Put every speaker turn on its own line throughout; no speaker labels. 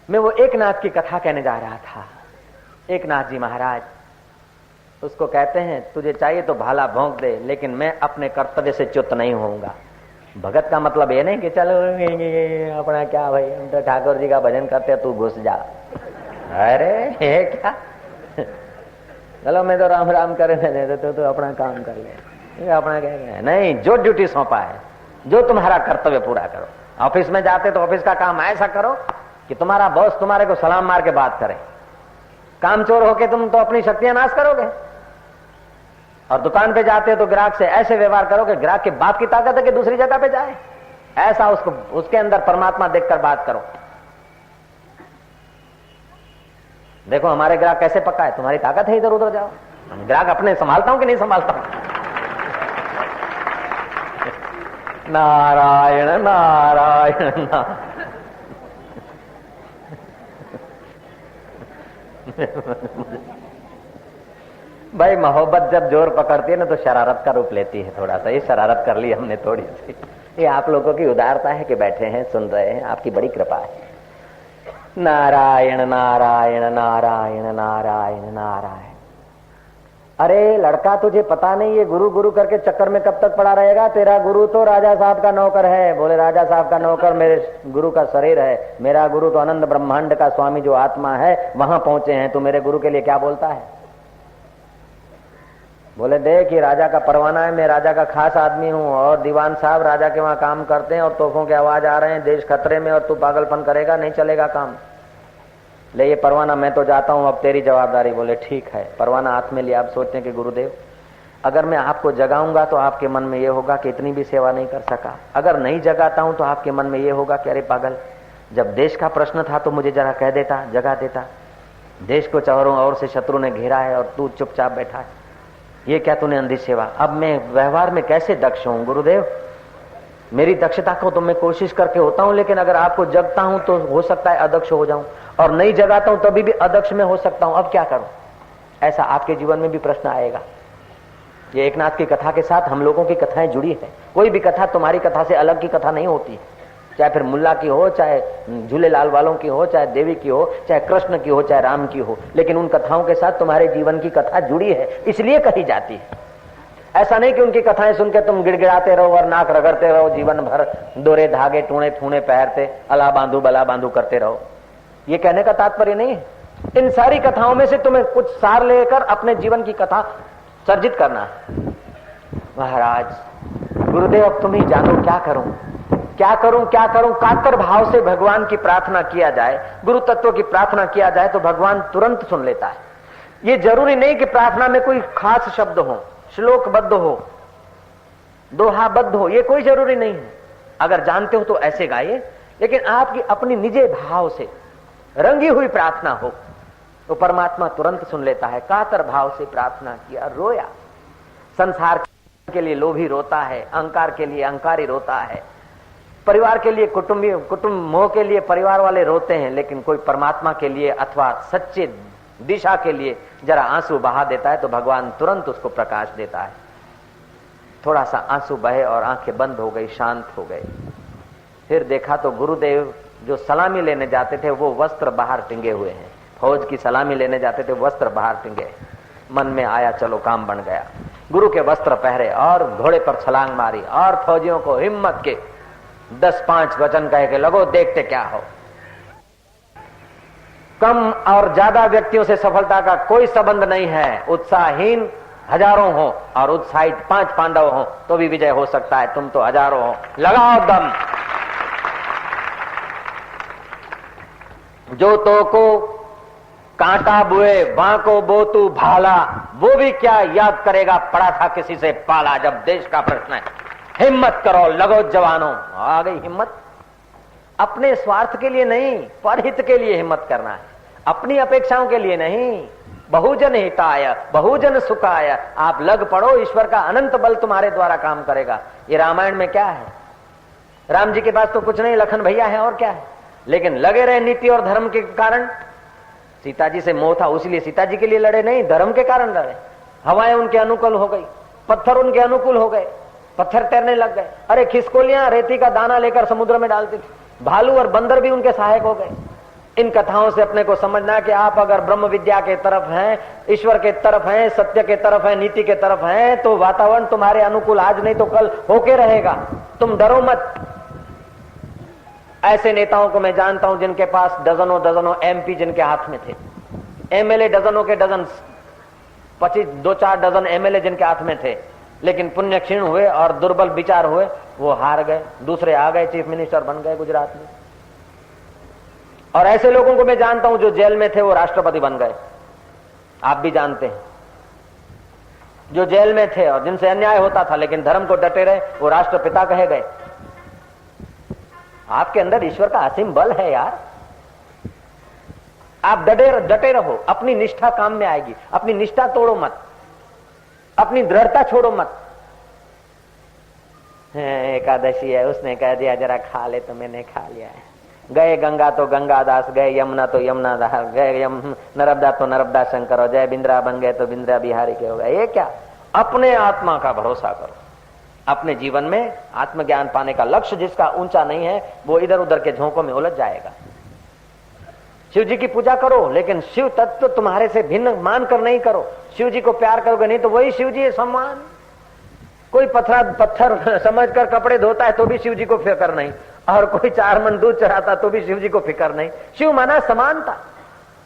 मैं वो एक नाथ की कथा कहने जा रहा था। एक नाथ जी महाराज, उसको कहते हैं तुझे चाहिए तो भाला भोंक दे, लेकिन मैं अपने कर्तव्य से च्युत नहीं होऊंगा। भगत का मतलब ये नहीं कि चलो अपना क्या भाई, हम तो ठाकुर जी का भजन करते, तू घुस जा। अरे ये क्या, चलो मैं तो राम राम करे दे, तो अपना काम कर ले, अपना क्या नहीं। जो ड्यूटी सौंपा है, जो तुम्हारा कर्तव्य पूरा करो। ऑफिस में जाते तो ऑफिस का काम ऐसा करो कि तुम्हारा बॉस तुम्हारे को सलाम मार के बात करे। काम चोर होके तुम तो अपनी शक्तियां नाश करोगे। और दुकान पे जाते हो तो ग्राहक से ऐसे व्यवहार करो कि ग्राहक के बाप की ताकत है कि दूसरी जगह पे जाए, ऐसा उसको, उसके अंदर परमात्मा देखकर बात करो। देखो हमारे ग्राहक कैसे पक्का है, तुम्हारी ताकत है, इधर उधर जाओ। ग्राहक अपने संभालता हूं कि नहीं संभालता हूं? नारायण नारायण नारायण। भाई मोहब्बत जब जोर पकड़ती है ना तो शरारत का रूप लेती है। थोड़ा सा ये शरारत कर ली हमने थोड़ी सी। ये आप लोगों की उदारता है कि बैठे हैं सुन रहे हैं, आपकी बड़ी कृपा है। नारायण नारायण नारायण नारायण नारायण। अरे लड़का, तुझे पता नहीं ये गुरु गुरु करके चक्कर में कब तक पड़ा रहेगा? तेरा गुरु तो राजा साहब का नौकर है। बोले राजा साहब का नौकर मेरे गुरु का शरीर है, मेरा गुरु तो अनंत ब्रह्मांड का स्वामी जो आत्मा है, वहां पहुंचे हैं। तू मेरे गुरु के लिए क्या बोलता है? बोले देख ये राजा का परवाना है, मैं राजा का खास आदमी हूं, और दीवान साहब राजा के वहां काम करते हैं और तोपों की आवाज आ रहे हैं, देश खतरे में, और तू पागलपन करेगा, नहीं चलेगा काम। ले ये परवाना, मैं तो जाता हूं, अब तेरी जवाबदारी। बोले ठीक है। परवाना हाथ में लिया। आप सोचते हैं कि गुरुदेव अगर मैं आपको जगाऊंगा तो आपके मन में ये होगा कि इतनी भी सेवा नहीं कर सका। अगर नहीं जगाता हूं तो आपके मन में ये होगा कि अरे पागल, जब देश का प्रश्न था तो मुझे जरा कह देता, जगा देता। देश को चारों ओर से शत्रु ने घेरा है और तू चुपचाप बैठा है, ये क्या तूने अंधी सेवा। अब मैं व्यवहार में कैसे दक्ष हूं गुरुदेव? मेरी दक्षता को तो मैं कोशिश करके होता हूं, लेकिन अगर आपको जगता हूं तो हो सकता है अदक्ष हो जाऊं, और नहीं जगाता हूं तभी भी अदक्ष में हो सकता हूं। अब क्या करूं? ऐसा आपके जीवन में भी प्रश्न आएगा। ये एकनाथ की कथा के साथ हम लोगों की कथाएं जुड़ी है। कोई भी कथा तुम्हारी कथा से अलग की कथा नहीं होती, चाहे फिर मुल्ला की हो, चाहे झूलेलाल वालों की हो, चाहे देवी की हो, चाहे कृष्ण की हो, चाहे राम की हो, लेकिन उन कथाओं के साथ तुम्हारे जीवन की कथा जुड़ी है, इसलिए कही जाती है। ऐसा नहीं कि उनकी कथाएं सुनकर तुम गिड़गिड़ाते रहो और नाक रगड़ते रहो, जीवन भर दोरे धागे टूणे ठूणे पहनते अला बांधू बला बांधू करते रहो। ये कहने का तात्पर्य नहीं है। इन सारी कथाओं में से तुम्हें कुछ सार लेकर अपने जीवन की कथा सर्जित करना है। महाराज गुरुदेव अब तुम ही जानो क्या करूं, क्या करूं, क्या करूं। कातर भाव से भगवान की प्रार्थना किया जाए, गुरु तत्व की प्रार्थना किया जाए तो भगवान तुरंत सुन लेता है। ये जरूरी नहीं कि प्रार्थना में कोई खास शब्द हो, श्लोकबद्ध हो, दोहाबद्ध हो, ये कोई जरूरी नहीं है। अगर जानते हो तो ऐसे गाइए, लेकिन आपकी अपनी निजे भाव से रंगी हुई प्रार्थना हो तो परमात्मा तुरंत सुन लेता है। कातर भाव से प्रार्थना किया, रोया। संसार के लिए लोभी रोता है, अहंकार के लिए अहंकारी रोता है, परिवार के लिए कुटुंब मोह के लिए परिवार वाले रोते हैं, लेकिन कोई परमात्मा के लिए अथवा सच्चे दिशा के लिए जरा आंसू बहा देता है तो भगवान तुरंत उसको प्रकाश देता है। थोड़ा सा आंसू बहे और आंखें बंद हो गई, शांत हो गए। फिर देखा तो गुरुदेव जो सलामी लेने जाते थे वो वस्त्र बाहर टिंगे हुए हैं। फौज की सलामी लेने जाते थे, वस्त्र बाहर टिंगे। मन में आया चलो काम बन गया। गुरु के वस्त्र पहरे और घोड़े पर छलांग मारी और फौजियों को हिम्मत के 10-5 वचन कह के लगो देखते क्या हो। कम और ज्यादा व्यक्तियों से सफलता का कोई संबंध नहीं है। उत्साहहीन हजारों हो और उत्साहित 5 पांडव हो तो भी विजय हो सकता है। तुम तो हजारों हो, लगाओ दम। जो तो को कांटा बुए बांको बोतू भाला, वो भी क्या याद करेगा पड़ा था किसी से पाला। जब देश का प्रश्न है, हिम्मत करो, लगो जवानों। आ गई हिम्मत। अपने स्वार्थ के लिए नहीं, परहित के लिए हिम्मत करना है, अपनी अपेक्षाओं के लिए नहीं। बहुजन हिताय बहुजन सुखाय। आप लग पड़ो, ईश्वर का अनंत बल तुम्हारे द्वारा काम करेगा। ये रामायण में क्या है? राम जी के पास तो कुछ नहीं, लखन भैया है और क्या है, लेकिन लगे रहे नीति और धर्म के कारण। सीता जी से मोह था, उसलिए सीता जी के लिए लड़े नहीं, धर्म के कारण लड़े। हवाएं उनके अनुकूल हो गई, पत्थर उनके अनुकूल हो गए, पत्थर तैरने लग गए। अरे खिसकोलियां रेती का दाना लेकर समुद्र में डालती थी, भालू और बंदर भी उनके सहायक हो गए। इन कथाओं से अपने को समझना कि आप अगर ब्रह्म विद्या के तरफ हैं, ईश्वर के तरफ हैं, सत्य के तरफ हैं, नीति के तरफ हैं, तो वातावरण तुम्हारे अनुकूल आज नहीं तो कल होके रहेगा। तुम डरो मत। ऐसे नेताओं को मैं जानता हूं जिनके पास डजनों डजनों एमपी जिनके हाथ में थे, एमएलए डजनों के डजन, 25 2-4 डजन एमएलए जिनके हाथ में थे, लेकिन पुण्य क्षीण हुए और दुर्बल विचार हुए, वो हार गए, दूसरे आ गए, चीफ मिनिस्टर बन गए गुजरात में। और ऐसे लोगों को मैं जानता हूं जो जेल में थे वो राष्ट्रपति बन गए। आप भी जानते हैं जो जेल में थे और जिनसे अन्याय होता था लेकिन धर्म को डटे रहे, वो राष्ट्रपिता कहे गए। आपके अंदर ईश्वर का असीम बल है यार। आप डटे रहो, अपनी निष्ठा काम में आएगी। अपनी निष्ठा तोड़ो मत, अपनी दृढ़ता छोड़ो मत। एकादशी है, उसने कह दिया जरा खा ले तो मैंने खा लिया है। गए गंगा तो गंगादास, गए यमुना तो यमुना दास, गए नर्मदा तो नर्मदा शंकर, और जय बिंद्रा बन गए तो बिंद्रा बिहारी के हो गए। ये क्या? अपने आत्मा का भरोसा करो। अपने जीवन में आत्मज्ञान पाने का लक्ष्य जिसका ऊंचा नहीं है वो इधर उधर के झोंकों में उलझ जाएगा। शिव जी की पूजा करो, लेकिन शिव तत्व तुम्हारे से भिन्न मान कर नहीं करो। शिव जी को प्यार करोगे नहीं तो वही शिव जी है सम्मान। कोई पत्थर समझकर कपड़े धोता है तो भी शिव जी को फिक्र नहीं, और कोई 4 मन दूध चढ़ाता तो भी शिव जी को फिक्र नहीं। शिव माना समानता।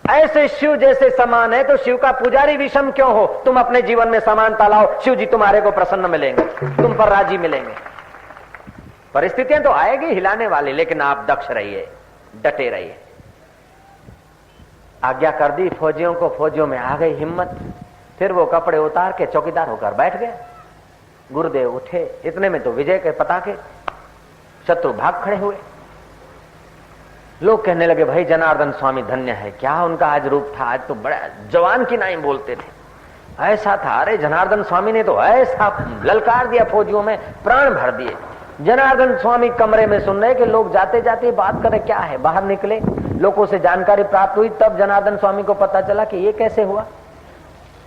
ऐसे शिव जैसे समान है तो शिव का पुजारी विषम क्यों हो? तुम अपने जीवन में समानता लाओ, शिव जी तुम्हारे को प्रसन्न मिलेंगे, तुम पर राजी मिलेंगे। परिस्थितियां तो आएगी हिलाने वाली, लेकिन आप दक्ष रहिए, डटे रहिए। आज्ञा कर दी फौजियों को, फौजियों में आ गई हिम्मत। फिर वो कपड़े उतार के चौकीदार होकर बैठ गए। गुरुदेव उठे, इतने में तो विजय के पताके, शत्रु भाग खड़े हुए। लोग कहने लगे भाई जनार्दन स्वामी धन्य है, क्या उनका आज रूप था, आज तो बड़ा जवान की नाई बोलते थे। ऐसा था, अरे जनार्दन स्वामी ने तो ऐसा ललकार दिया, फौजियों में प्राण भर दिए। जनार्दन स्वामी कमरे में सुन रहे कि लोग जाते जाते बात करें क्या है। बाहर निकले, लोगों से जानकारी प्राप्त हुई, तब जनार्दन स्वामी को पता चला कि ये कैसे हुआ।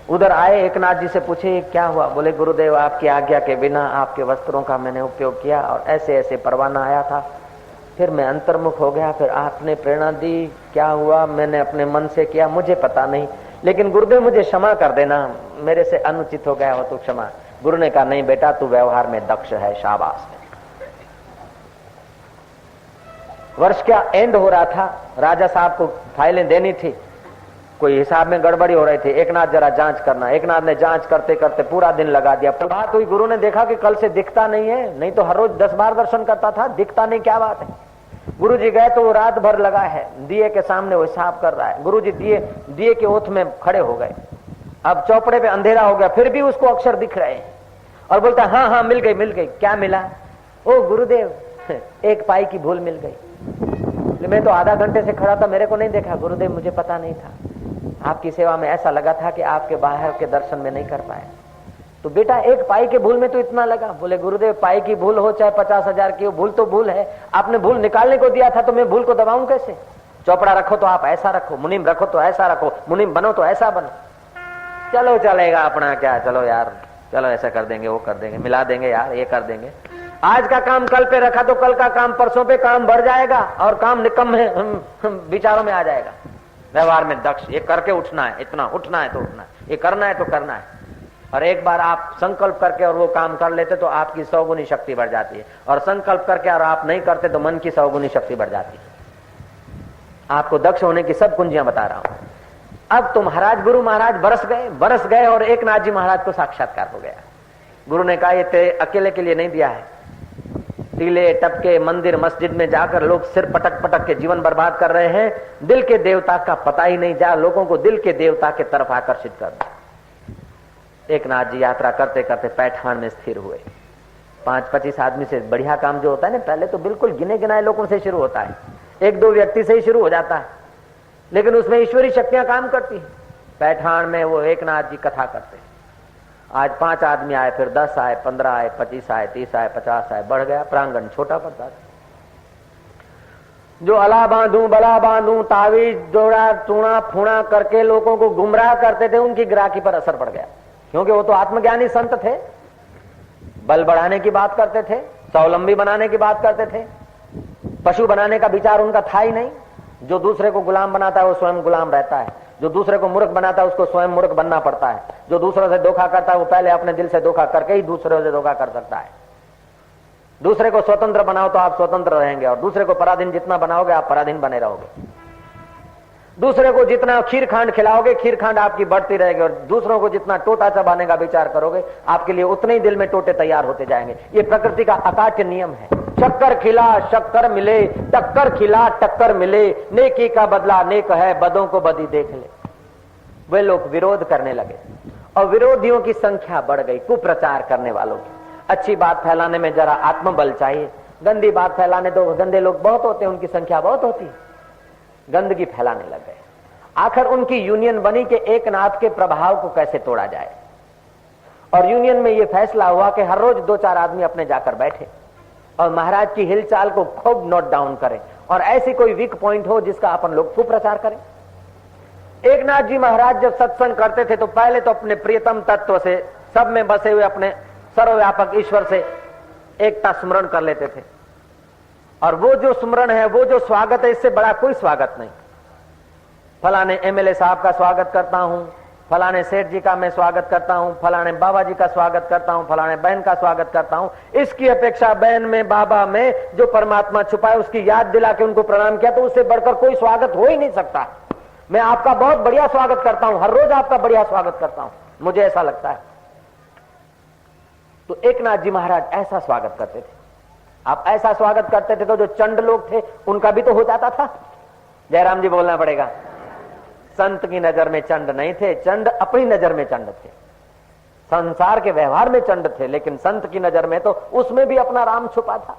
उधर आए, एकनाथ जी से पूछे क्या हुआ। बोले गुरुदेव आपकी आज्ञा के बिना आपके वस्त्रों का मैंने उपयोग किया और ऐसे ऐसे परवाना आया था, फिर मैं अंतर्मुख हो गया, फिर आपने प्रेरणा दी, क्या हुआ मैंने अपने मन से किया मुझे पता नहीं, लेकिन गुरुदेव मुझे क्षमा कर देना, मेरे से अनुचित हो गया हो तो क्षमा। गुरु ने कहा नहीं बेटा तू व्यवहार में दक्ष है, शाबाश। वर्ष का एंड हो रहा था, राजा साहब को फाइलें देनी थी, कोई हिसाब में गड़बड़ी हो रही थी। एकनाथ जरा जांच करना। एकनाथ ने जांच करते करते पूरा दिन लगा दिया। प्रभात हुई, गुरु ने देखा कि कल से दिखता नहीं है, नहीं तो हर रोज 10 बार दर्शन करता था, दिखता नहीं, क्या बात है। गुरु जी गए तो वो रात भर लगा है, दिए के सामने वो हिसाब कर रहा है। गुरु जी दिए के ओथ में खड़े हो गए। अब चौपड़े पे अंधेरा हो गया, फिर भी उसको अक्षर दिख रहे हैं और बोलता हाँ हाँ मिल गई मिल गई। क्या मिला? ओ गुरुदेव 1 पाई की भूल मिल गई। मैं तो आधा घंटे से खड़ा था, मेरे को नहीं देखा। गुरुदेव मुझे पता नहीं था, आपकी सेवा में ऐसा लगा था कि आपके बाहर के दर्शन में नहीं कर पाए। तो बेटा 1 पाई के भूल में तो इतना लगा। बोले गुरुदेव पाई की भूल हो चाहे 50,000 की हो, भूल तो भूल है। आपने भूल निकालने को दिया था तो मैं भूल को दबाऊं कैसे? चौपड़ा रखो तो आप ऐसा रखो, मुनीम रखो तो ऐसा रखो, मुनीम बनो तो ऐसा बनो। चलो चलेगा अपना क्या, चलो यार, चलो ऐसा कर देंगे, वो कर देंगे, मिला देंगे यार, ये कर देंगे। आज का काम कल पे रखा तो कल का काम परसों पे काम बढ़ जाएगा और काम निकम्मे विचारों में आ जाएगा। व्यवहार में दक्ष, ये करके उठना है, इतना उठना है तो उठना है, ये करना है तो करना है। और एक बार आप संकल्प करके और वो काम कर लेते तो आपकी 100 गुनी शक्ति बढ़ जाती है, और संकल्प करके और आप नहीं करते तो मन की 100 गुनी शक्ति बढ़ जाती है। आपको दक्ष होने की सब कुंजियां बता रहा हूं। अब तो महाराज गुरु महाराज बरस गए और एकनाथ जी महाराज को साक्षात्कार हो गया। गुरु ने कहा ये तेरे अकेले के लिए नहीं दिया है। टीले टपके मंदिर मस्जिद में जाकर लोग सिर पटक पटक के जीवन बर्बाद कर रहे हैं, दिल के देवता का पता ही नहीं, जा लोगों को दिल के देवता के तरफ आकर्षित कर दो। एकनाथ जी यात्रा करते करते पैठान में स्थिर हुए। 5-25 आदमी से बढ़िया काम जो होता है ना, पहले तो बिल्कुल गिने गिनाए लोगों से शुरू होता है, 1-2 व्यक्ति से ही शुरू हो जाता है, लेकिन उसमें ईश्वरी शक्तियां काम करती है। पैठान में वो एकनाथ जी कथा करते। आज 5 आदमी आए, फिर 10 आए, 15 आए, 25 आए, 30 आए, 50 आए, बढ़ गया, प्रांगण छोटा पड़ता था। जो अला बांधू बला बांधू तावीज जोड़ा चूना फूना करके लोगों को गुमराह करते थे, उनकी ग्राहकी पर असर पड़ गया, क्योंकि वो तो आत्मज्ञानी संत थे। बल बढ़ाने की बात करते थे, स्वावलंबी बनाने की बात करते थे, पशु बनाने का विचार उनका था ही नहीं। जो दूसरे को गुलाम बनाता है वो स्वयं गुलाम रहता है, जो दूसरे को मूर्ख बनाता है उसको स्वयं मूर्ख बनना पड़ता है, जो दूसरों से धोखा करता है वो पहले अपने दिल से धोखा करके ही दूसरों से धोखा कर सकता है। दूसरे को स्वतंत्र बनाओ तो आप स्वतंत्र रहेंगे, और दूसरे को पराधीन जितना बनाओगे आप पराधीन बने रहोगे। दूसरे को जितना खीर खांड खिलाओगे खीर खांड आपकी बढ़ती रहेगी, और दूसरों को जितना टोटा चबाने का विचार करोगे आपके लिए उतने ही दिल में टोटे तैयार होते जाएंगे। ये प्रकृति का अकाट्य नियम है। चक्कर खिला शक्कर मिले, टक्कर खिला टक्कर मिले, नेकी का बदला नेक है, बदों को बदी देख ले। वे लोग विरोध करने लगे और विरोधियों की संख्या बढ़ गई, कुप्रचार करने वालों की। अच्छी बात फैलाने में जरा आत्मबल चाहिए, गंदी बात फैलाने तो गंदे लोग बहुत होते हैं, उनकी संख्या बहुत होती है, गंदगी फैलाने लग गए। आखिर उनकी यूनियन बनी कि एक नाथ के प्रभाव को कैसे तोड़ा जाए, और यूनियन में यह फैसला हुआ कि हर रोज 2-4 आदमी अपने जाकर बैठे और महाराज की हिलचाल को खूब नोट डाउन करें, और ऐसी कोई वीक पॉइंट हो जिसका अपन लोग कुप्रचार करें। एक नाथ जी महाराज जब सत्संग करते थे तो पहले तो अपने प्रियतम तत्व से, सब में बसे हुए अपने सर्वव्यापक ईश्वर से एकता स्मरण कर लेते थे, और वो जो स्मरण है, वो जो स्वागत है, इससे बड़ा कोई स्वागत नहीं। फलाने एमएलए साहब का स्वागत करता हूं, फलाने सेठ जी का मैं स्वागत करता हूं, फलाने बाबा जी का स्वागत करता हूं, फलाने बहन का स्वागत करता हूं, इसकी अपेक्षा बहन में, बाबा में जो परमात्मा छुपा है उसकी याद दिला के उनको प्रणाम किया, तो उससे बढ़कर कोई स्वागत हो ही नहीं सकता। मैं आपका बहुत बढ़िया स्वागत करता हूं, हर रोज आपका बढ़िया स्वागत करता हूं, मुझे ऐसा लगता है। तो एकनाथ जी महाराज ऐसा स्वागत करते थे। आप ऐसा स्वागत करते थे तो जो चंड लोग थे उनका भी तो हो जाता था। जयराम जी बोलना पड़ेगा। संत की नजर में चंड नहीं थे, चंड अपनी नजर में चंड थे, संसार के व्यवहार में चंड थे, लेकिन संत की नजर में तो उसमें भी अपना राम छुपा था।